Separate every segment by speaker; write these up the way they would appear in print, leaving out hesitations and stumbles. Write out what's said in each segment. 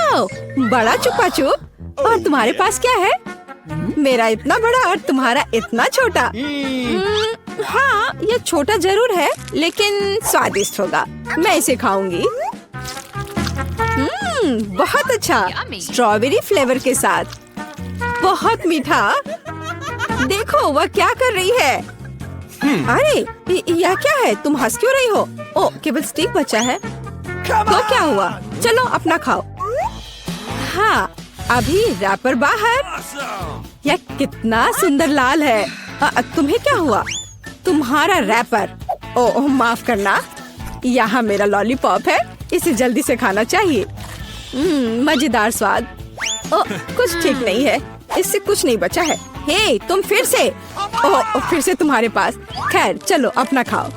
Speaker 1: वाह, बड़ा चुपा चुप। और तुम्हारे पास क्या है? मेरा इतना बड़ा और तुम्हारा इतना छोटा। हाँ, ये छोटा जरूर है लेकिन स्वादिष्ट होगा। मैं इसे खाऊंगी। बहुत अच्छा, स्ट्रॉबेरी फ्लेवर के साथ। बहुत मीठा। देखो वह क्या कर रही है। अरे यह क्या है? तुम हंस क्यों रही हो? ओ, केवल स्टिक बचा है। तो क्या हुआ? चलो अपना खाओ। हाँ, अभी रैपर बाहर। यह कितना सुंदर लाल है। तुम्हें क्या हुआ? तुम्हारा रैपर। ओह माफ करना, यहाँ मेरा लॉलीपॉप है, इसे जल्दी से खाना चाहिए। मजेदार स्वाद। ओह, कुछ ठीक नहीं है, इससे कुछ नहीं बचा है। हे, तुम फिर से। ओह, फिर से तुम्हारे पास। खैर चलो अपना खाओ।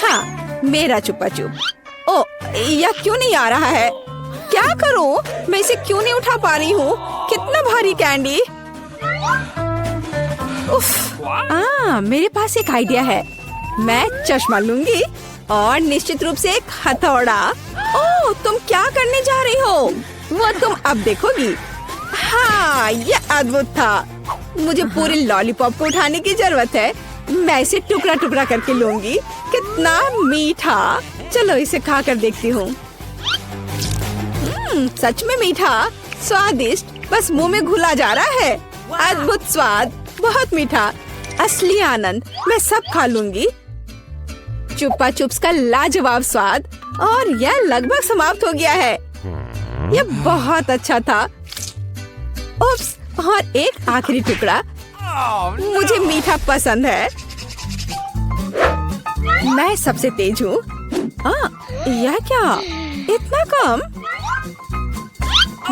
Speaker 1: हाँ, मेरा चुपा चुप। ओह, यह क्यों नहीं आ रहा है? क्या करूं? मैं इसे क्यों नहीं उठा पा रही हूँ? कितना भारी कैंडी। उफ, मेरे पास एक आइडिया है। मैं चश्मा लूंगी और निश्चित रूप से एक हथौड़ा। ओह, तुम क्या करने जा रही हो? वो तुम अब देखोगी। हाँ, ये अद्भुत था। मुझे पूरे लॉलीपॉप को उठाने की जरूरत है। मैं इसे टुकड़ा टुकड़ा करके लूंगी। कितना मीठा। चलो इसे खा कर देखती हूँ। सच में मीठा, स्वादिष्ट, बस मुंह में घुला जा रहा है। अद्भुत स्वाद, बहुत मीठा, असली आनंद। मैं सब खा लूंगी। चुप्पा चुप्स का लाजवाब स्वाद। और यह लगभग समाप्त हो गया है। यह बहुत अच्छा था। उप्स, और एक आखिरी टुकड़ा। मुझे मीठा पसंद है। मैं सबसे तेज हूँ। यह क्या? इतना कम?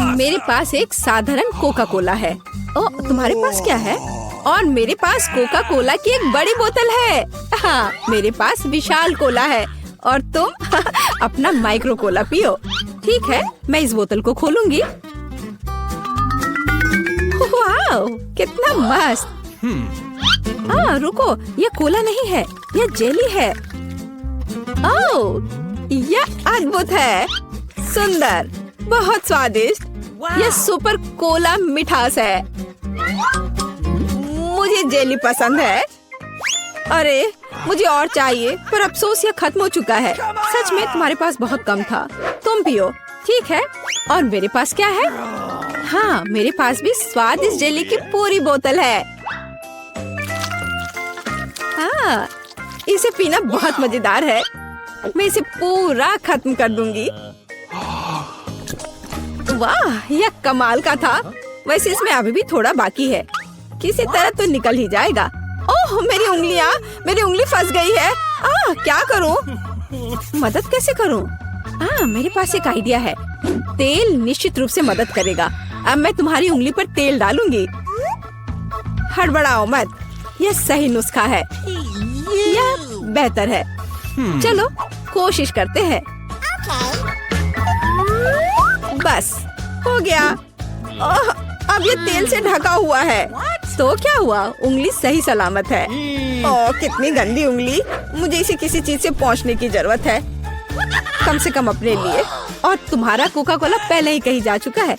Speaker 1: मेरे पास एक साधारण कोका कोला है। ओ, तुम्हारे पास क्या है? और मेरे पास कोका कोला की एक बड़ी बोतल है। हाँ, मेरे पास विशाल कोला है और तुम अपना माइक्रो कोला पियो। ठीक है, मैं इस बोतल को खोलूंगी। वाह, कितना मस्त। रुको, ये कोला नहीं है, ये जेली है। ओह, यह अद्भुत है, सुंदर, बहुत स्वादिष्ट। यह सुपर कोला मिठास है। मुझे जेली पसंद है। अरे, मुझे और चाहिए, पर अफसोस यह खत्म हो चुका है। सच में तुम्हारे पास बहुत कम था। तुम पियो। ठीक है, और मेरे पास क्या है? हाँ, मेरे पास भी स्वादिष्ट जेली की पूरी बोतल है। हाँ, इसे पीना बहुत मजेदार है। मैं इसे पूरा खत्म कर दूंगी। वाह, यह कमाल का था। वैसे इसमें अभी भी थोड़ा बाकी है। किसी तरह तो निकल ही जाएगा। ओह, मेरी उंगली फंस गई है। क्या करूं? मदद कैसे करूं? मेरे पास एक आइडिया है। तेल निश्चित रूप से मदद करेगा। अब मैं तुम्हारी उंगली पर तेल डालूंगी। हड़बड़ाओ मत, यह सही नुस्खा है। यह बेहतर है। चलो कोशिश करते हैं। बस हो गया। ओह, अब ये तेल से ढका हुआ है। तो क्या हुआ? उंगली सही सलामत है। ओह, कितनी गंदी उंगली। मुझे इसे किसी चीज से पोंछने की जरूरत है, कम से कम अपने लिए। और तुम्हारा कोका कोला पहले ही कहीं जा चुका है।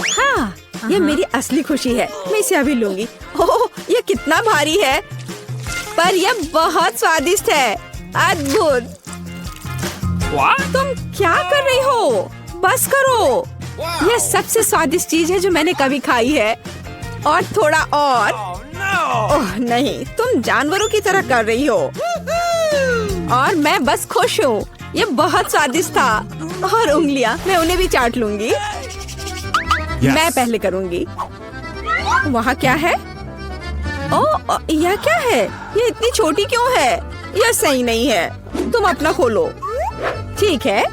Speaker 1: हाँ, ये मेरी असली खुशी है। मैं इसे अभी लूंगी। ओह, ये कितना भारी है, पर यह बहुत स्वादिष्ट है। अद्भुत। तुम क्या कर रही हो? बस करो। यह सबसे स्वादिष्ट चीज है जो मैंने कभी खाई है। और थोड़ा और। ओह नहीं, तुम जानवरों की तरह कर रही हो। और मैं बस खुश हूँ। ये बहुत स्वादिष्ट था। और उंगलियां, मैं उन्हें भी चाट लूंगी। मैं पहले करूंगी। वहाँ क्या है? ओह, यह क्या है? ये इतनी छोटी क्यों है? यह सही नहीं है। तुम अपना खोलो। ठीक है।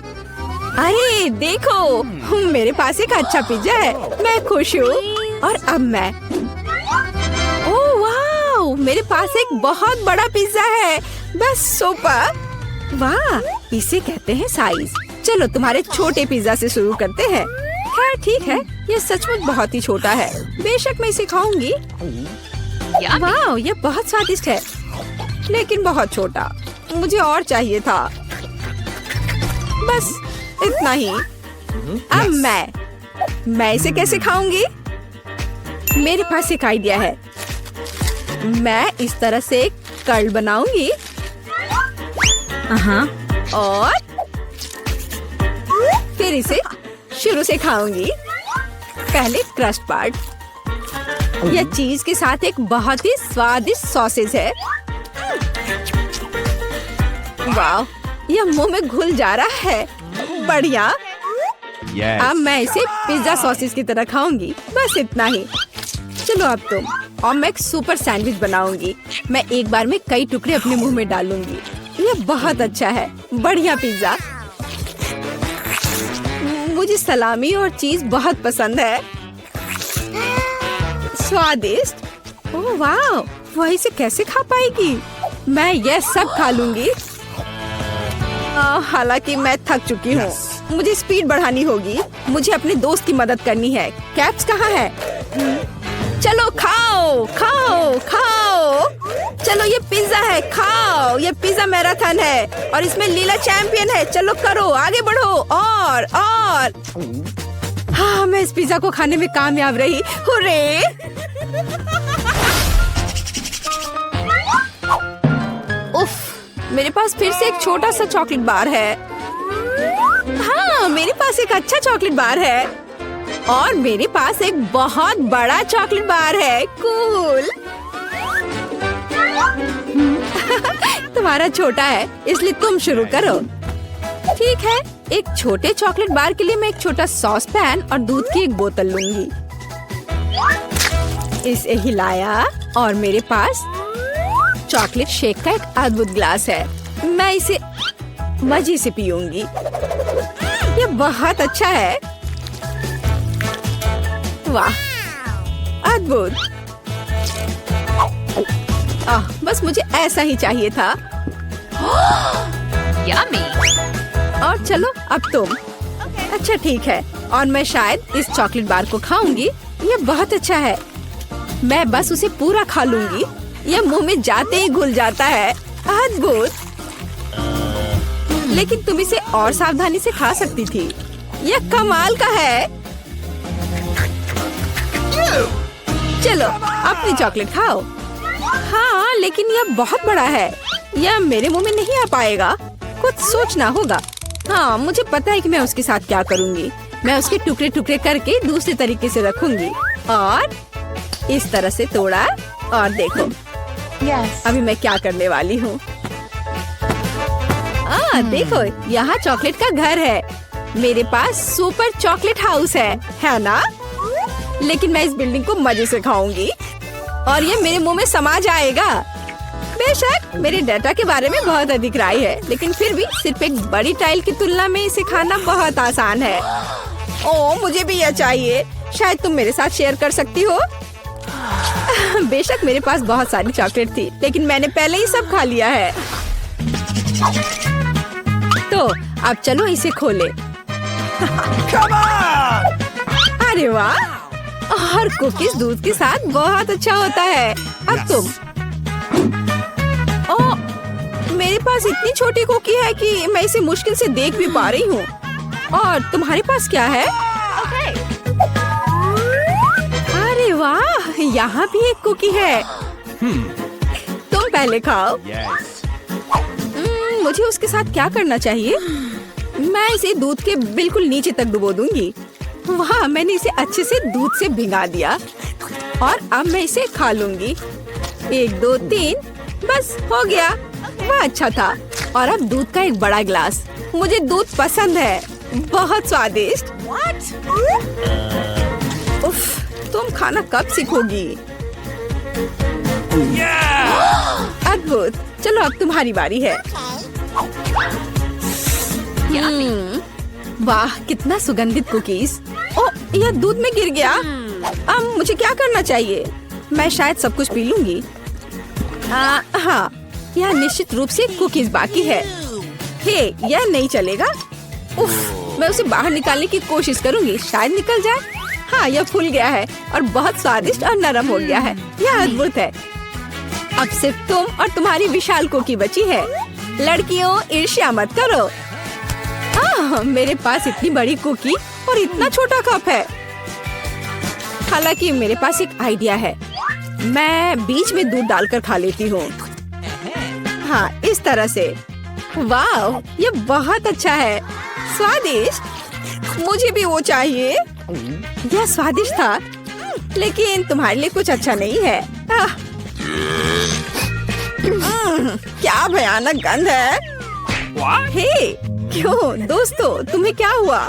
Speaker 1: अरे देखो, मेरे पास एक अच्छा पिज्जा है। मैं खुश हूँ। और अब मैं, ओह वाह, मेरे पास एक बहुत बड़ा पिज्जा है। बस सुपर। वाह, इसे कहते हैं साइज। चलो तुम्हारे छोटे पिज्जा से शुरू करते हैं। खैर ठीक है, ये सचमुच बहुत ही छोटा है। बेशक मैं इसे खाऊंगी। वाह, ये बहुत स्वादिष्ट है, लेकिन बहुत छोटा। मुझे और चाहिए था। बस इतना ही। अब मैं मैं इसे कैसे खाऊंगी? मेरे पास एक आइडिया है। मैं इस तरह से एक कर्ल बनाऊंगी और फिर इसे शुरू से खाऊंगी। पहले क्रस्ट पार्ट। यह चीज के साथ एक बहुत ही स्वादिष्ट सॉसेज है। वाह, यह मुंह में घुल जा रहा है। बढ़िया। अब मैं इसे पिज्जा सॉसेज की तरह खाऊंगी। बस इतना ही। चलो अब तुम। और मैं एक सुपर सैंडविच बनाऊंगी। मैं एक बार में कई टुकड़े अपने मुंह में डालूंगी। यह बहुत अच्छा है। बढ़िया पिज्जा। मुझे सलामी और चीज बहुत पसंद है। स्वादिष्ट। ओह वाह, वह इसे कैसे खा पाएगी? मैं यह सब खा लूंगी। हालांकि मैं थक चुकी हूँ। मुझे स्पीड बढ़ानी होगी। मुझे अपने दोस्त की मदद करनी है। कैप्स कहाँ है? चलो खाओ खाओ खाओ। चलो ये पिज्जा है, खाओ। ये पिज्जा मैराथन है और इसमें लीला चैंपियन है। चलो करो, आगे बढ़ो। और हाँ, मैं इस पिज्जा को खाने में कामयाब रही। हुर्रे! उफ, मेरे पास फिर से एक छोटा सा चॉकलेट बार है। हाँ, मेरे पास एक अच्छा चॉकलेट बार है और मेरे पास एक बहुत बड़ा चॉकलेट बार है। कूल। तुम्हारा छोटा है, इसलिए तुम शुरू करो। ठीक है, एक छोटे चॉकलेट बार के लिए मैं एक छोटा सॉस पैन और दूध की एक बोतल लूंगी। इसे हिलाया और मेरे पास चॉकलेट शेक का एक अद्भुत ग्लास है। मैं इसे मजे से पीऊंगी। ये बहुत अच्छा है। वाह, अद्भुत। बस मुझे ऐसा ही चाहिए था। यम्मी। और चलो अब तुम। अच्छा ठीक है, और मैं शायद इस चॉकलेट बार को खाऊंगी। ये बहुत अच्छा है। मैं बस उसे पूरा खा लूंगी। यह मुंह में जाते ही घुल जाता है। अद्भुत। लेकिन तुम इसे और सावधानी से खा सकती थी। यह कमाल का है। चलो अपनी चॉकलेट खाओ। हाँ, लेकिन यह बहुत बड़ा है। यह मेरे मुंह में नहीं आ पाएगा। कुछ सोचना होगा। हाँ, मुझे पता है कि मैं उसके साथ क्या करूँगी। मैं उसके टुकड़े टुकड़े करके दूसरे तरीके से रखूंगी और इस तरह से तोड़ा। और देखो अभी मैं क्या करने वाली हूँ। देखो, यहाँ चॉकलेट का घर है। मेरे पास सुपर चॉकलेट हाउस है ना? लेकिन मैं इस बिल्डिंग को मजे से खाऊंगी और ये मेरे मुंह में समा जाएगा। बेशक मेरे डाटा के बारे में बहुत अधिक राय है, लेकिन फिर भी सिर्फ एक बड़ी टाइल की तुलना में इसे खाना बहुत आसान है। ओह, मुझे भी यह चाहिए। शायद तुम मेरे साथ शेयर कर सकती हो। बेशक मेरे पास बहुत सारी चॉकलेट थी, लेकिन मैंने पहले ही सब खा लिया है। तो अब चलो इसे खोले। अरे वाह, और कुकीज दूध के साथ बहुत अच्छा होता है। अब तुम। ओह, मेरे पास इतनी छोटी कुकी है कि मैं इसे मुश्किल से देख भी पा रही हूँ। और तुम्हारे पास क्या है? अरे वाह, यहाँ भी एक कुकी है। तुम पहले खाओ। मुझे उसके साथ क्या करना चाहिए? मैं इसे दूध के बिल्कुल नीचे तक डुबो दूंगी। वाह, मैंने इसे अच्छे से दूध से भिगा दिया और अब मैं इसे खा लूंगी। 1 2 3, बस हो गया। वह अच्छा था। और अब दूध का एक बड़ा गिलास। मुझे दूध पसंद है। बहुत स्वादिष्ट। उफ, तुम खाना कब सीखोगी? अद्भुत। चलो अब तुम्हारी बारी है। वाह, कितना सुगंधित कुकीज। ओह, यह दूध में गिर गया। अब मुझे क्या करना चाहिए? मैं शायद सब कुछ पी लूंगी। हाँ, यह निश्चित रूप से कुकीज बाकी है। हे, यह नहीं चलेगा। उफ, मैं उसे बाहर निकालने की कोशिश करूंगी। शायद निकल जाए। हाँ, यह फूल गया है और बहुत स्वादिष्ट और नरम हो गया है। यह अद्भुत है। अब सिर्फ तुम और तुम्हारी विशाल कुकी बची है। लड़कियों, ईर्ष्या मत करो। मेरे पास इतनी बड़ी कुकी और इतना छोटा कप है। हालांकि मेरे पास एक आइडिया है। मैं बीच में दूध डालकर खा लेती हूँ। हाँ, इस तरह से। वाह, ये बहुत अच्छा है। स्वादिष्ट। मुझे भी वो चाहिए। यह स्वादिष्ट था, लेकिन तुम्हारे लिए कुछ अच्छा नहीं है। क्या भयानक गंध है। हे, क्यों दोस्तों, तुम्हें क्या हुआ?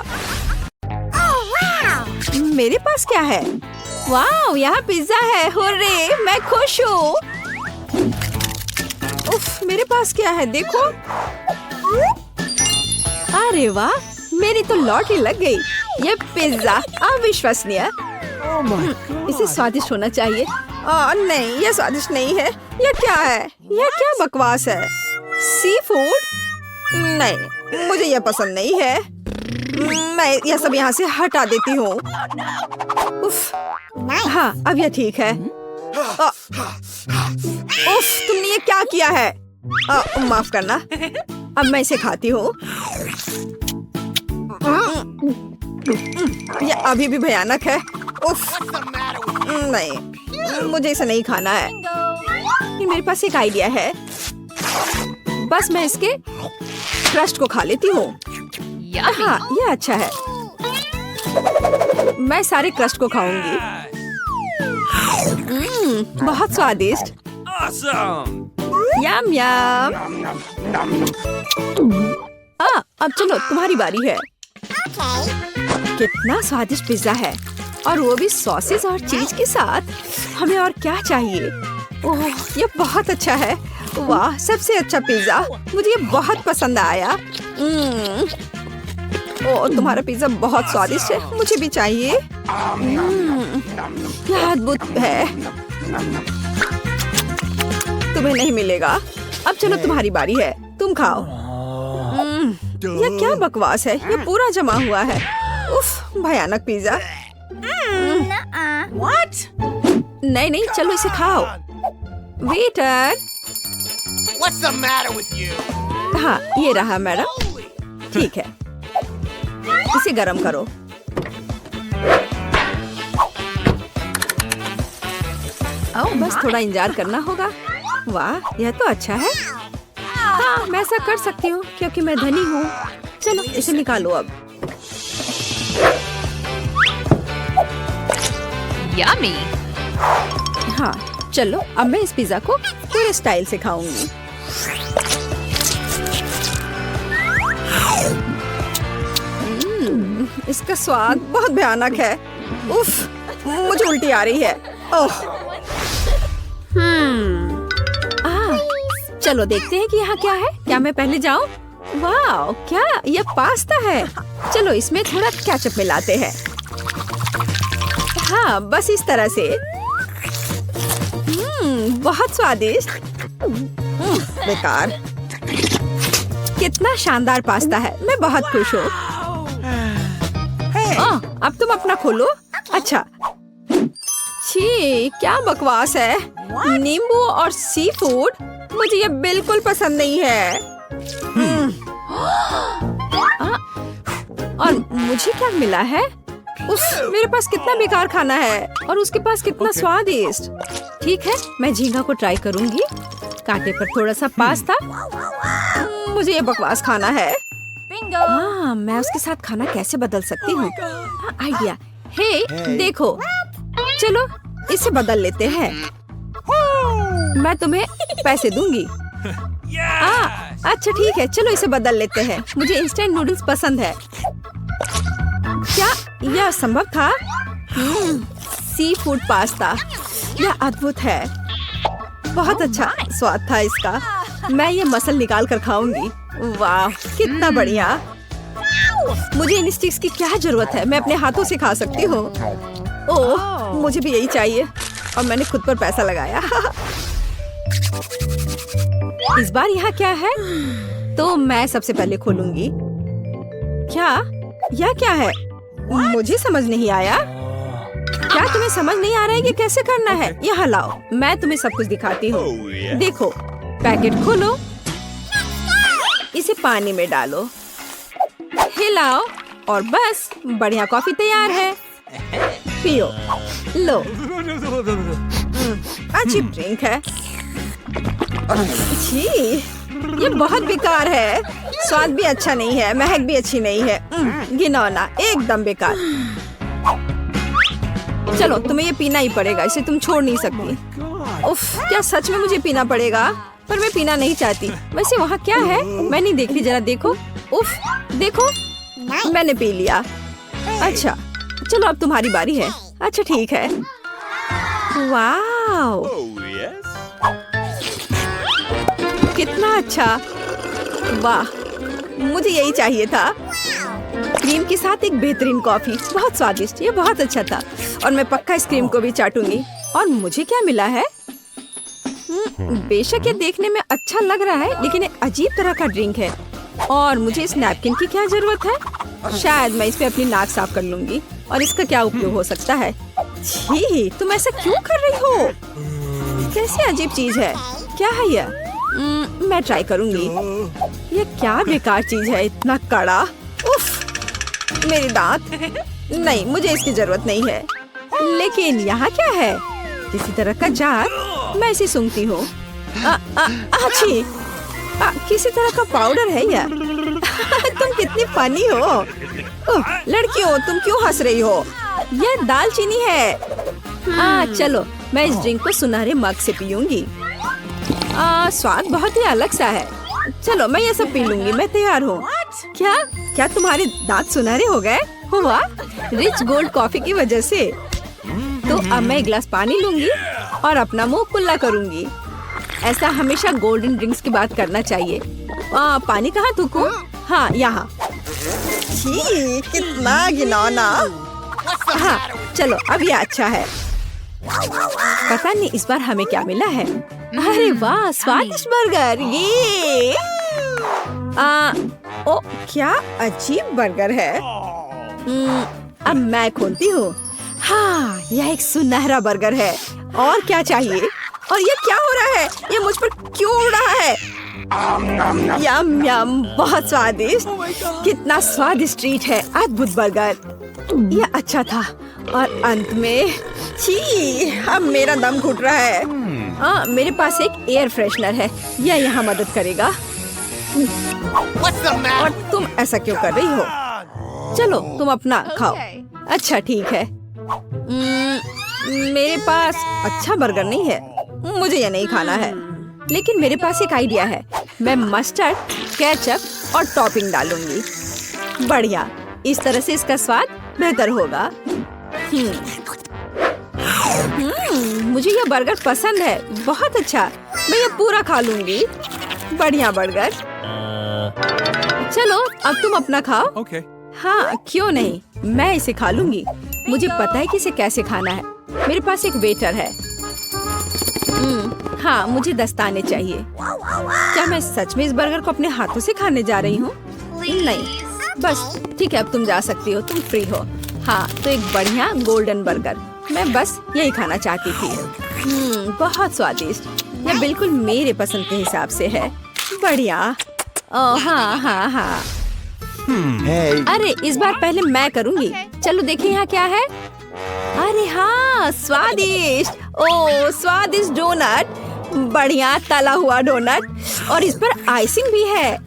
Speaker 1: मेरे पास क्या है? वाह, यहाँ पिज्जा है। हुर्रे, मैं खुश हूँ। उफ, मेरे पास क्या है देखो। अरे वाह, मेरी तो लॉटरी लग गई। ये पिज्जा अविश्वसनीय। इसे स्वादिष्ट होना चाहिए। नहीं, ये स्वादिष्ट नहीं है। ये क्या है? ये क्या बकवास है? Sea food? नहीं, मुझे ये पसंद नहीं है। मैं यह सब यहाँ से हटा देती हूँ। उफ, हाँ, अब यह ठीक है। उफ, तुमने ये क्या किया है? माफ करना। अब मैं इसे खाती हूँ। यह अभी भी भयानक है। उफ, नहीं, मुझे इसे नहीं खाना है। मेरे पास एक आइडिया है। बस मैं इसके क्रस्ट को खा लेती हूँ। हाँ, ये अच्छा है। मैं सारे क्रस्ट को खाऊंगी। बहुत स्वादिष्ट। यम यम। अब चलो, तुम्हारी बारी है। कितना स्वादिष्ट पिज्जा है, और वो भी सॉसेस और चीज के साथ। हमें और क्या चाहिए? ओह, ये बहुत अच्छा है। वाह, सबसे अच्छा पिज्जा। मुझे ये बहुत पसंद आया। ओह, तुम्हारा पिज्जा बहुत स्वादिष्ट है। मुझे भी चाहिए। यह अद्भुत है। तुम्हें नहीं मिलेगा। अब चलो, तुम्हारी बारी है। तुम खाओ। यह क्या बकवास है? ये पूरा जमा हुआ है। उफ, भयानक पिज्जा। नहीं नहीं, चलो इसे खाओ। Waiter.
Speaker 2: What's the matter with you?
Speaker 1: हाँ, ये रहा मैडम। ठीक है, इसे गरम करो। बस थोड़ा इंतजार करना होगा। वाह, यह तो अच्छा है। हाँ, मैं ऐसा कर सकती हूँ क्योंकि मैं धनी हूँ। चलो, इसे निकालो अब।
Speaker 3: Yummy.
Speaker 1: हाँ, चलो, अब मैं इस पिज्जा को पूरे स्टाइल से खाऊंगी। इसका स्वाद बहुत भयानक है। उफ, मुझे उल्टी आ रही है। ओह। चलो देखते हैं कि यहाँ क्या है। क्या मैं पहले जाऊँ? वाह, क्या ये पास्ता है। चलो, इसमें थोड़ा केचप मिलाते हैं। हाँ, बस इस तरह से। बहुत स्वादिष्ट। बेकार। कितना शानदार पास्ता है। मैं बहुत खुश हूँ। अब तुम अपना खोलो। अच्छा। छी, क्या बकवास है। नींबू और सी फूड। मुझे ये बिल्कुल पसंद नहीं है। और मुझे क्या मिला है? उफ, मेरे पास कितना बेकार खाना है, और उसके पास कितना स्वादिष्ट। ठीक है, मैं झींगा को ट्राई करूंगी। कांटे पर थोड़ा सा पास्ता। मुझे ये बकवास खाना है। हाँ, मैं उसके साथ खाना कैसे बदल सकती हूँ? आइडिया। हे, देखो, चलो इसे बदल लेते हैं। मैं तुम्हें पैसे दूंगी। अच्छा ठीक है, चलो इसे बदल लेते हैं। मुझे इंस्टेंट नूडल्स पसंद है। क्या यह संभव था? सी फूड पास्ता, यह अद्भुत है। बहुत अच्छा स्वाद था इसका। मैं ये मसल निकाल कर खाऊंगी। वाह, कितना बढ़िया। मुझे इन स्टिक्स की क्या जरूरत है? मैं अपने हाथों से खा सकती हूँ। ओह, मुझे भी यही चाहिए, और मैंने खुद पर पैसा लगाया। इस बार यहाँ क्या है? तो मैं सबसे पहले खोलूंगी। क्या? यह क्या है? मुझे समझ नहीं आया। क्या तुम्हें समझ नहीं आ रहा है कि कैसे करना है? यहाँ लाओ, मैं तुम्हें सब कुछ दिखाती हूँ। देखो, पैकेट खोलो, इसे पानी में डालो, हिलाओ, और बस बढ़िया कॉफी तैयार है। पियो। लो। अच्छी ड्रिंक है। छी, ये बहुत बेकार है। स्वाद भी अच्छा नहीं है, महक भी अच्छी नहीं है। घिनौना, एकदम बेकार। चलो तुम्हें ये पीना ही पड़ेगा, इसे तुम छोड़ नहीं सकती। उफ, क्या सच में मुझे पीना पड़ेगा? पर मैं पीना नहीं चाहती। वैसे वहाँ क्या है? मैं नहीं देख रही, जरा देखो। उफ, देखो, मैंने पी लिया। अच्छा, चलो अब तुम्हारी बारी है। अच्छा ठीक है। वाह, कितना अच्छा। वाह, मुझे यही चाहिए था। क्रीम के साथ एक बेहतरीन कॉफी, बहुत स्वादिष्ट। ये बहुत अच्छा था और मैं पक्का इस क्रीम को भी चाटूंगी। और मुझे क्या मिला है? बेशक ये देखने में अच्छा लग रहा है, लेकिन एक अजीब तरह का ड्रिंक है। और मुझे इस नैपकिन की क्या जरूरत है? शायद मैं इस पे अपनी नाक साफ कर लूंगी। और इसका क्या उपयोग हो सकता है? छी, तुम ऐसा क्यों कर रही हो? कैसी अजीब चीज है। क्या है यह? मैं ट्राई करूंगी। ये क्या बेकार चीज है, इतना कड़ा। उफ, मेरे दांत। नहीं, मुझे इसकी जरूरत नहीं है। लेकिन यहाँ क्या है? किसी तरह का जार। मैं इसे सूंघती हूँ। अच्छी, किसी तरह का पाउडर है यह। तुम कितनी फनी हो। लड़कियों, तुम क्यों हंस रही हो? यह दालचीनी है। चलो मैं इस ड्रिंक को सुनहरे मग से पीऊंगी। स्वाद बहुत ही अलग सा है। चलो मैं ये सब पी लूंगी, मैं तैयार हूँ। क्या तुम्हारे दांत सुनहरे हो गए? हुआ रिच गोल्ड कॉफी की वजह से। तो अब मैं एक गिलास पानी लूंगी और अपना मुंह कुल्ला करूंगी। ऐसा हमेशा गोल्डन ड्रिंक्स की बात करना चाहिए। पानी कहाँ थूकूं? हाँ, यहाँ। कितना घिनौना। हाँ, चलो अब ये अच्छा है। पता नहीं इस बार हमें क्या मिला है। अरे वाह, स्वादिष्ट बर्गर। ये ओ, क्या अजीब बर्गर है। अब मैं खोलती हूँ। हाँ, यह एक सुनहरा बर्गर है। और क्या चाहिए? और ये क्या हो रहा है? ये मुझ पर क्यों उड़ रहा है? यम यम, बहुत स्वादिष्ट। कितना स्वादिष्ट ट्रीट है। अद्भुत बर्गर। यह अच्छा था। और अंत में छी, अब मेरा दम घुट रहा है। मेरे पास एक एयर फ्रेशनर है, यह यहाँ मदद करेगा। और तुम ऐसा क्यों कर रही हो? चलो तुम अपना खाओ। अच्छा ठीक है। मेरे पास अच्छा बर्गर नहीं है, मुझे यह नहीं खाना है। लेकिन मेरे पास एक आइडिया है। मैं मस्टर्ड, केचप और टॉपिंग डालूंगी। बढ़िया, इस तरह से इसका स्वाद बेहतर होगा। मुझे यह बर्गर पसंद है, बहुत अच्छा। मैं ये पूरा खा लूंगी। बढ़िया बर्गर। चलो अब तुम अपना खाओ।
Speaker 3: Okay.
Speaker 1: हाँ, क्यों नहीं, मैं इसे खा लूंगी। मुझे पता है कि इसे कैसे खाना है। मेरे पास एक वेटर है। हाँ, मुझे दस्ताने चाहिए। क्या मैं सच में इस बर्गर को अपने हाथों से खाने जा रही हूँ? नहीं, बस ठीक है, अब तुम जा सकती हो, तुम फ्री हो। हाँ, तो एक बढ़िया गोल्डन बर्गर। मैं बस यही खाना चाहती थी। बहुत स्वादिष्ट। यह बिल्कुल मेरे पसंद के हिसाब से है। बढ़िया। ओह हाँ हाँ हाँ। अरे इस बार पहले मैं करूँगी। चलो देखें यहाँ क्या है। अरे हाँ, स्वादिष्ट। ओह, स्वादिष्ट डोनट। बढ़िया तला हुआ डोनट और इस पर आइसिंग भी है।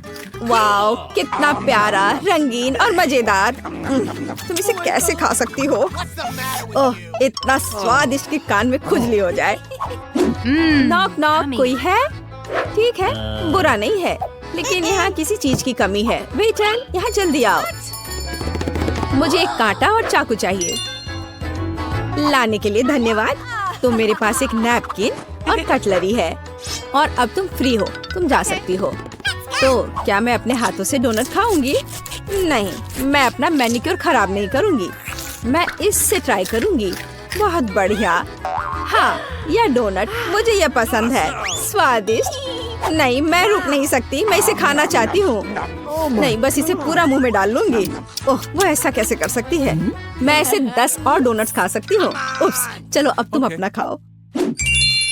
Speaker 1: वाओ, कितना प्यारा, रंगीन और मजेदार। तुम इसे कैसे खा सकती हो? ओह, इतना स्वादिष्ट कि कान में खुजली हो जाए। नॉक नॉक, कोई है? ठीक है, बुरा नहीं है, लेकिन यहाँ किसी चीज की कमी है। वेटर, यहाँ जल्दी आओ। मुझे एक कांटा और चाकू चाहिए। लाने के लिए धन्यवाद। तो मेरे पास एक नैपकिन और कटलरी है। और अब तुम फ्री हो, तुम जा सकती हो। तो क्या मैं अपने हाथों से डोनट खाऊंगी? नहीं, मैं अपना मैनिक्योर खराब नहीं करूंगी। मैं इससे ट्राई करूंगी। बहुत बढ़िया। हाँ, यह डोनट मुझे यह पसंद है, स्वादिष्ट। नहीं, मैं रुक नहीं सकती, मैं इसे खाना चाहती हूँ। नहीं, बस इसे पूरा मुंह में डाल लूंगी। ओह, वो ऐसा कैसे कर सकती है? मैं ऐसे 10 और डोनट्स खा सकती हूँ। उप्स, चलो अब तुम अपना खाओ।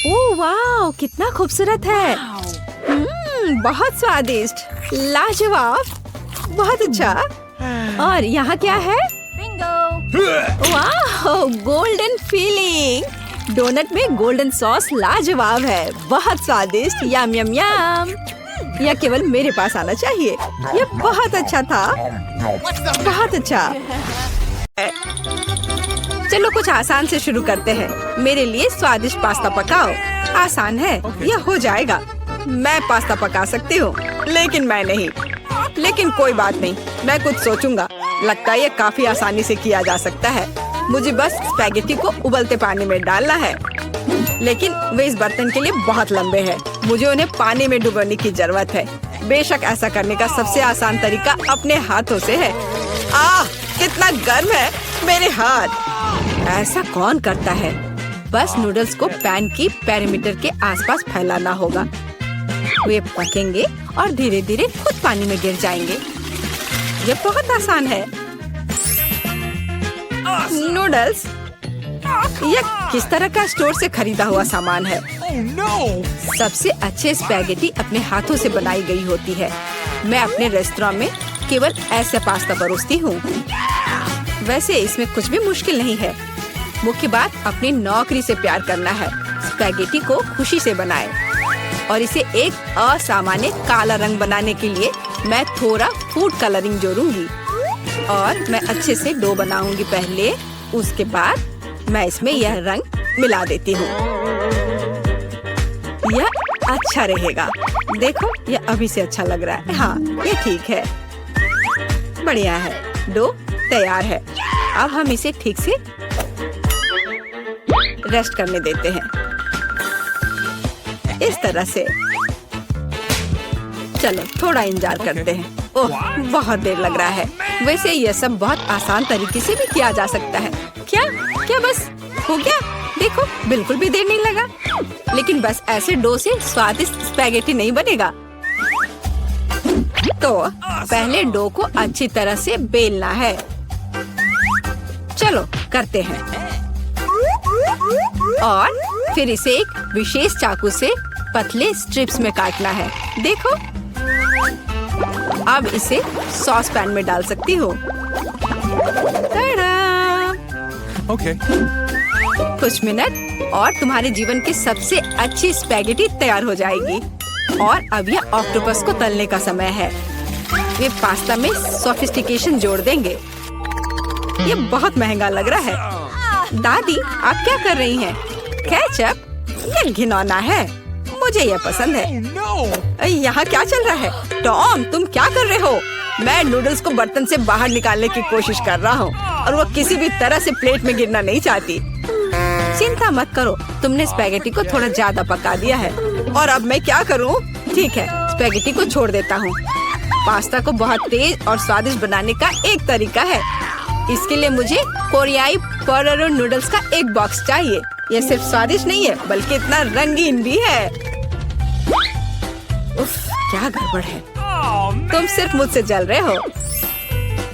Speaker 1: ओह वाह, कितना खूबसूरत है। बहुत स्वादिष्ट, लाजवाब, बहुत अच्छा। और यहाँ क्या है? वाह, गोल्डन फीलिंग। डोनट में गोल्डन सॉस लाजवाब है, बहुत स्वादिष्ट। यम यम यम। यह केवल मेरे पास आना चाहिए। यह बहुत अच्छा था, बहुत अच्छा। चलो कुछ आसान से शुरू करते हैं। मेरे लिए स्वादिष्ट पास्ता पकाओ। आसान है, यह हो जाएगा। मैं पास्ता पका सकती हूँ, लेकिन मैं नहीं। लेकिन कोई बात नहीं, मैं कुछ सोचूंगा। लगता है ये काफी आसानी से किया जा सकता है। मुझे बस स्पैगेटी को उबलते पानी में डालना है, लेकिन वे इस बर्तन के लिए बहुत लंबे हैं। मुझे उन्हें पानी में डुबोने की जरूरत है। बेशक ऐसा करने का सबसे आसान तरीका अपने हाथों से है। कितना गर्म है मेरे हाथ। ऐसा कौन करता है? बस नूडल्स को पैन की पेरीमीटर के आसपास फैलाना होगा। वे पकेंगे और धीरे धीरे खुद पानी में गिर जाएंगे। ये बहुत आसान है। नूडल्स, यह किस तरह का स्टोर से खरीदा हुआ सामान है। सबसे अच्छे स्पैगेटी अपने हाथों से बनाई गई होती है। मैं अपने रेस्टोरेंट में केवल ऐसे पास्ता परोसती हूँ। वैसे इसमें कुछ भी मुश्किल नहीं है। मुख्य बात अपनी नौकरी से प्यार करना है। स्पैगेटी को खुशी से बनाएं और इसे एक असामान्य काला रंग बनाने के लिए मैं थोड़ा फूड कलरिंग जोड़ूंगी और मैं अच्छे से डो बनाऊंगी पहले। उसके बाद मैं इसमें यह रंग मिला देती हूँ। यह अच्छा रहेगा। देखो, यह अभी से अच्छा लग रहा है। हाँ, ये ठीक है, बढ़िया है। डो तैयार है। अब हम इसे ठीक से रेस्ट करने देते हैं, इस तरह से। चलो थोड़ा इंतजार करते हैं। ओह, बहुत देर लग रहा है। वैसे यह सब बहुत आसान तरीके से भी किया जा सकता है। क्या बस हो गया? देखो, बिल्कुल भी देर नहीं लगा। लेकिन बस ऐसे डो से स्वादिष्ट स्पैगेटी नहीं बनेगा। तो पहले डो को अच्छी तरह से बेलना है। चलो करते हैं। और फिर इसे एक विशेष चाकू से पतले स्ट्रिप्स में काटना है। देखो, अब इसे सॉस पैन में डाल सकती हो।
Speaker 3: Okay.
Speaker 1: कुछ मिनट और तुम्हारे जीवन की सबसे अच्छी स्पैगेटी तैयार हो जाएगी। और अब यह ऑक्टोपस को तलने का समय है। वे पास्ता में सोफिस्टिकेशन जोड़ देंगे। ये बहुत महंगा लग रहा है। दादी, आप क्या कर रही हैं? केचप? ये घिनौना है। मुझे यह पसंद है। यहाँ क्या चल रहा है? टॉम, तुम क्या कर रहे हो? मैं नूडल्स को बर्तन से बाहर निकालने की कोशिश कर रहा हूँ और वो किसी भी तरह से प्लेट में गिरना नहीं चाहती। चिंता मत करो, तुमने स्पैगेटी को थोड़ा ज्यादा पका दिया है। और अब मैं क्या करूँ? ठीक है, स्पैगेटी को छोड़ देता हूँ। पास्ता को बहुत तेज और स्वादिष्ट बनाने का एक तरीका है। इसके लिए मुझे कोरियाई पोटेटो नूडल्स का एक बॉक्स चाहिए। ये सिर्फ स्वादिष्ट नहीं है, बल्कि इतना रंगीन भी है। उफ, क्या गड़बड़ है। तुम सिर्फ मुझसे जल रहे हो।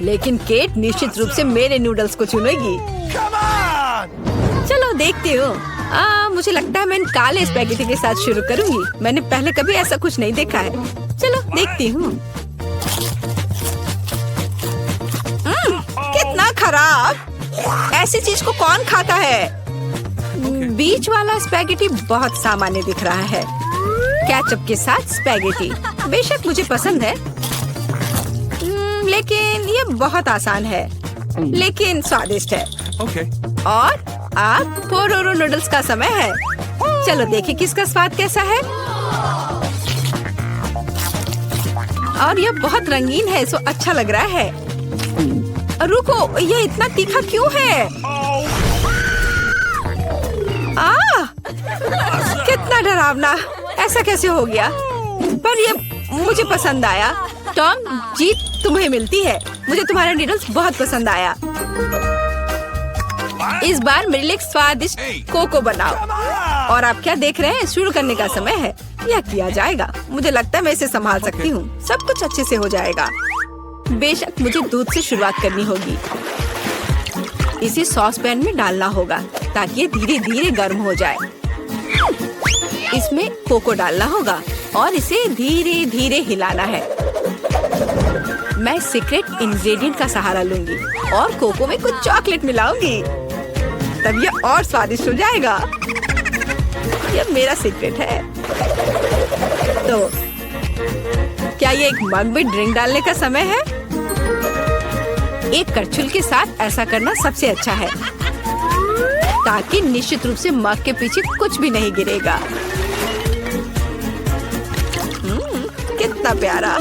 Speaker 1: लेकिन केट निश्चित रूप से मेरे नूडल्स को चुनेगी। चलो देखती हूँ। मुझे लगता है मैं इन काले स्पैगेटी के साथ शुरू करूँगी। मैंने पहले कभी ऐसा कुछ नहीं देखा है। चलो देखती हूँ। कितना खराब! ऐसी चीज को कौन खाता है? बीच वाला स्पैगेटी बहुत सामान्य दिख रहा है। केचप के साथ स्पैगेटी बेशक मुझे पसंद है, लेकिन ये बहुत आसान है, लेकिन स्वादिष्ट है।
Speaker 3: Okay.
Speaker 1: और अब पोटेटो नूडल्स का समय है। चलो देखें किसका स्वाद कैसा है। और यह बहुत रंगीन है, सो अच्छा लग रहा है। रुको, ये इतना तीखा क्यों है? कितना डरावना! ऐसा कैसे हो गया? पर ये मुझे पसंद आया। टॉम, जीत तुम्हें मिलती है। मुझे तुम्हारा नूडल्स बहुत पसंद आया। इस बार मेरे लिए स्वादिष्ट कोको बनाओ। और आप क्या देख रहे हैं? शुरू करने का समय है। यह किया जाएगा। मुझे लगता है मैं इसे संभाल सकती हूँ। सब कुछ अच्छे से हो जाएगा। बेशक मुझे दूध से शुरुआत करनी होगी। इसे सॉस पैन में डालना होगा ताकि ये धीरे धीरे गर्म हो जाए। इसमें कोको डालना होगा और इसे धीरे धीरे हिलाना है। मैं सीक्रेट इंग्रेडिएंट का सहारा लूंगी और कोको में कुछ चॉकलेट मिलाऊंगी। तब ये और स्वादिष्ट हो जाएगा। ये मेरा सीक्रेट है। तो क्या ये एक मग में ड्रिंक डालने का समय है? एक करछुल के साथ ऐसा करना सबसे अच्छा है, ताकि निश्चित रूप से मग के पीछे कुछ भी नहीं गिरेगा। कितना प्यारा!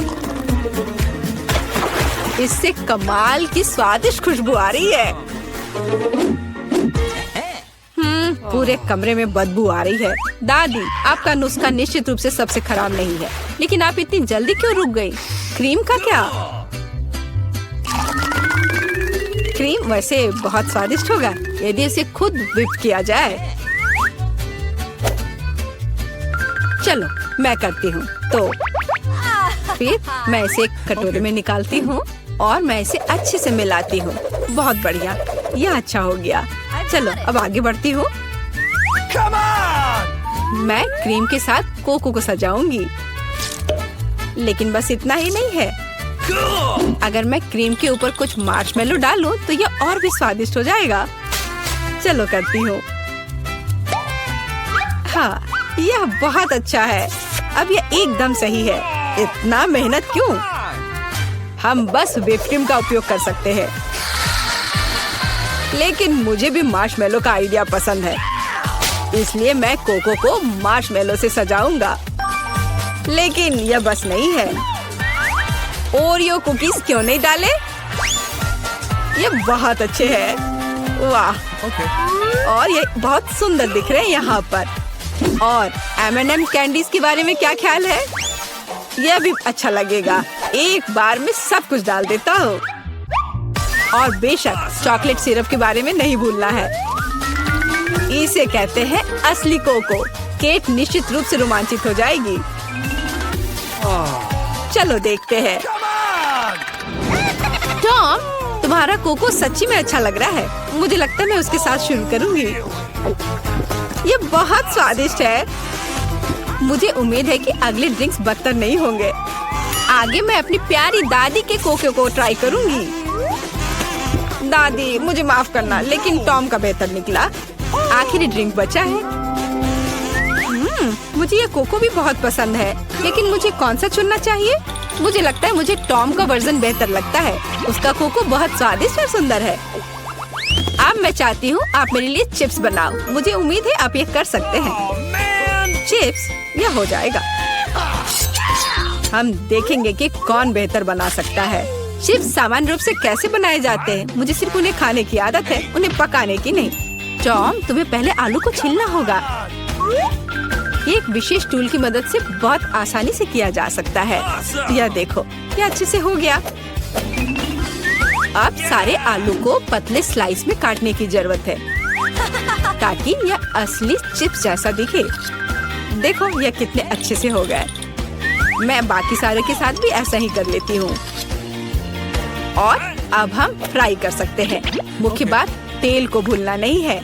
Speaker 1: इससे कमाल की स्वादिष्ट खुशबू आ रही है। पूरे कमरे में बदबू आ रही है। दादी, आपका नुस्खा निश्चित रूप से सबसे खराब नहीं है, लेकिन आप इतनी जल्दी क्यों रुक गई? क्रीम का क्या? क्रीम वैसे बहुत स्वादिष्ट होगा यदि इसे खुद व्हिप किया जाए। चलो मैं करती हूँ। तो फिर मैं इसे एक कटोरे में निकालती हूँ और मैं इसे अच्छे से मिलाती हूँ। बहुत बढ़िया, यह अच्छा हो गया। चलो अब आगे बढ़ती हूँ। मैं क्रीम के साथ कोको को सजाऊंगी, लेकिन बस इतना ही नहीं है। अगर मैं क्रीम के ऊपर कुछ मार्शमेलो डालूं तो यह और भी स्वादिष्ट हो जाएगा। चलो करती हूँ। हाँ, यह बहुत अच्छा है। अब यह एकदम सही है। इतना मेहनत क्यों? हम बस व्हिप क्रीम का उपयोग कर सकते हैं। लेकिन मुझे भी मार्शमेलो का आइडिया पसंद है, इसलिए मैं कोको को मार्शमेलो से सजाऊंगा। लेकिन यह बस नहीं है। ओरियो कुकीज क्यों नहीं डाले? ये बहुत अच्छे हैं। वाह! और ये बहुत सुंदर दिख रहे हैं यहाँ पर। और M&M कैंडीज के बारे में क्या ख्याल है? यह भी अच्छा लगेगा। एक बार में सब कुछ डाल देता हूँ। और बेशक चॉकलेट सिरप के बारे में नहीं भूलना है। इसे कहते हैं असली कोको। केट निश्चित रूप से रोमांचित हो जाएगी। चलो देखते हैं। टॉम, तुम्हारा कोको सच्ची में अच्छा लग रहा है। मुझे लगता है मैं उसके साथ शुरू करूंगी। ये बहुत स्वादिष्ट है। मुझे उम्मीद है कि अगले ड्रिंक्स बदतर नहीं होंगे। आगे मैं अपनी प्यारी दादी के कोको को ट्राई करूंगी। दादी, मुझे माफ करना, लेकिन टॉम का बेहतर निकला। आखिरी ड्रिंक बचा है। मुझे ये कोको भी बहुत पसंद है, लेकिन मुझे कौन सा चुनना चाहिए? मुझे लगता है मुझे टॉम का वर्जन बेहतर लगता है। उसका कोको बहुत स्वादिष्ट और सुंदर है। अब मैं चाहती हूँ आप मेरे लिए चिप्स बनाओ। मुझे उम्मीद है आप ये कर सकते हैं। चिप्स, यह हो जाएगा। हम देखेंगे कि कौन बेहतर बना सकता है। चिप्स सामान्य रूप से कैसे बनाए जाते हैं? मुझे सिर्फ उन्हें खाने की आदत है, उन्हें पकाने की नहीं। टॉम, तुम्हें पहले आलू को छीलना होगा। ये एक विशेष टूल की मदद से बहुत आसानी से किया जा सकता है। यह देखो, यह अच्छे से हो गया। अब सारे आलू को पतले स्लाइस में काटने की जरूरत है, ताकि यह असली चिप्स जैसा दिखे। देखो यह कितने अच्छे से हो गए। मैं बाकी सारे के साथ भी ऐसा ही कर लेती हूँ। और अब हम फ्राई कर सकते हैं। मुख्य बात, तेल को भूलना नहीं है।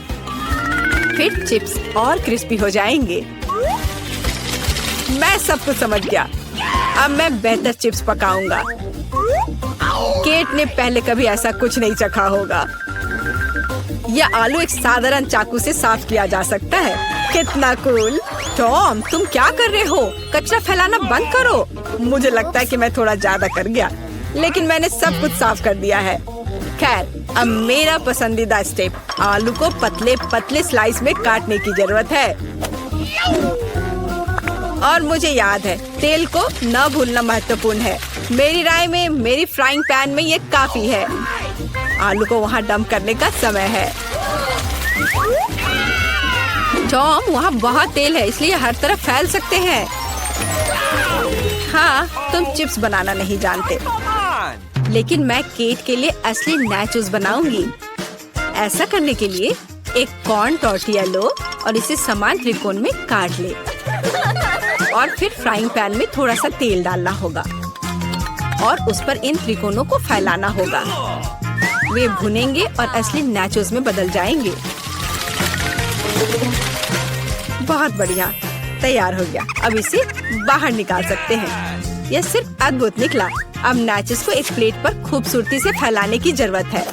Speaker 1: फिर चिप्स और क्रिस्पी हो जाएंगे। मैं सब कुछ समझ गया। अब मैं बेहतर चिप्स पकाऊंगा। केट ने पहले कभी ऐसा कुछ नहीं चखा होगा। यह आलू एक साधारण चाकू से साफ किया जा सकता है। कितना कूल! टॉम, तुम क्या कर रहे हो? कचरा फैलाना बंद करो। मुझे लगता है कि मैं थोड़ा ज्यादा कर गया, लेकिन मैंने सब कुछ साफ कर दिया है। खैर, अब मेरा पसंदीदा स्टेप, आलू को पतले पतले स्लाइस में काटने की जरूरत है। और मुझे याद है, तेल को न भूलना महत्वपूर्ण है। मेरी राय में मेरी फ्राइंग पैन में ये काफी है। आलू को वहाँ डंप करने का समय है। टॉम, वहाँ बहुत तेल है, इसलिए हर तरफ फैल सकते हैं। हाँ, तुम चिप्स बनाना नहीं जानते, लेकिन मैं केट के लिए असली नाचोस बनाऊंगी। ऐसा करने के लिए एक कॉर्न टॉर्टिया लो और इसे समान त्रिकोण में काट ले। और फिर फ्राइंग पैन में थोड़ा सा तेल डालना होगा और उस पर इन त्रिकोणों को फैलाना होगा। वे भुनेंगे और असली नाचोस में बदल जाएंगे। बहुत बढ़िया, तैयार हो गया। अब इसे बाहर निकाल सकते हैं। यह सिर्फ अद्भुत निकला। अब नाचोस को एक प्लेट पर खूबसूरती से फैलाने की जरूरत है।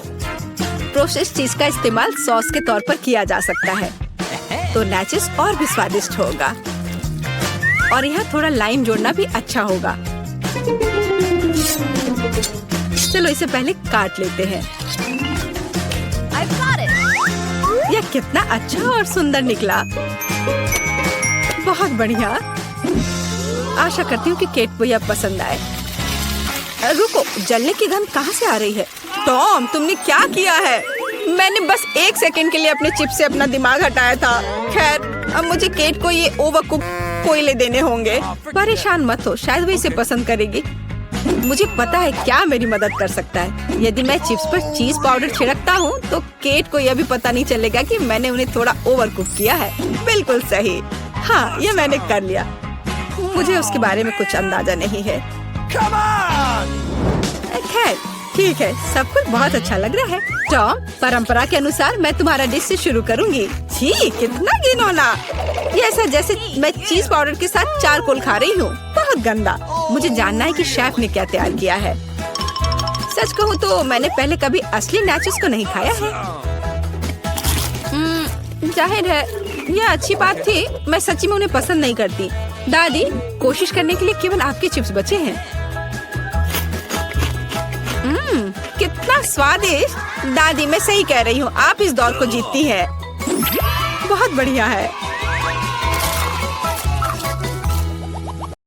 Speaker 1: प्रोसेस्ड चीज का इस्तेमाल सॉस के तौर पर किया जा सकता है, तो नाचोस और भी स्वादिष्ट होगा। और यहाँ थोड़ा लाइम जोड़ना भी अच्छा होगा। चलो इसे पहले काट लेते हैं। यह कितना अच्छा और सुंदर निकला। बहुत बढ़िया। आशा करती हूँ कि केट को यह पसंद आए। रुको, जलने की गंध कहाँ से आ रही है? टॉम, तुमने क्या किया है? मैंने बस 1 सेकंड के लिए अपने चिप से अपना दिमाग हटाया था। खैर, अब मुझे केट को ये ओवरकुक कोयले देने होंगे। परेशान मत हो, शायद वो इसे पसंद करेगी। मुझे पता है क्या मेरी मदद कर सकता है। यदि मैं चिप्स पर चीज पाउडर छिड़कता हूँ तो केट को यह भी पता नहीं चलेगा कि मैंने उन्हें थोड़ा ओवरकुक किया है। बिल्कुल सही। हाँ, यह मैंने कर लिया। मुझे उसके बारे में कुछ अंदाजा नहीं है। खैर, ठीक है, सब कुछ बहुत अच्छा लग रहा है। टॉम, परंपरा के अनुसार मैं तुम्हारा डिश से शुरू करूंगी। छी, कितना घिनौना। ये ऐसा जैसे मैं चीज पाउडर के साथ चारकोल खा रही हूँ। बहुत गंदा। मुझे जानना है कि शेफ ने क्या तैयार किया है। सच कहूँ तो मैंने पहले कभी असली नाचोस को नहीं खाया है। जाहिर है यह अच्छी बात थी। मैं सच्ची में उन्हें पसंद नहीं करती। दादी, कोशिश करने के लिए केवल आपके चिप्स बचे हैं। कितना स्वादिष्ट। दादी, मैं सही कह रही हूँ, आप इस दौर को जीतती हैं। बहुत बढ़िया है।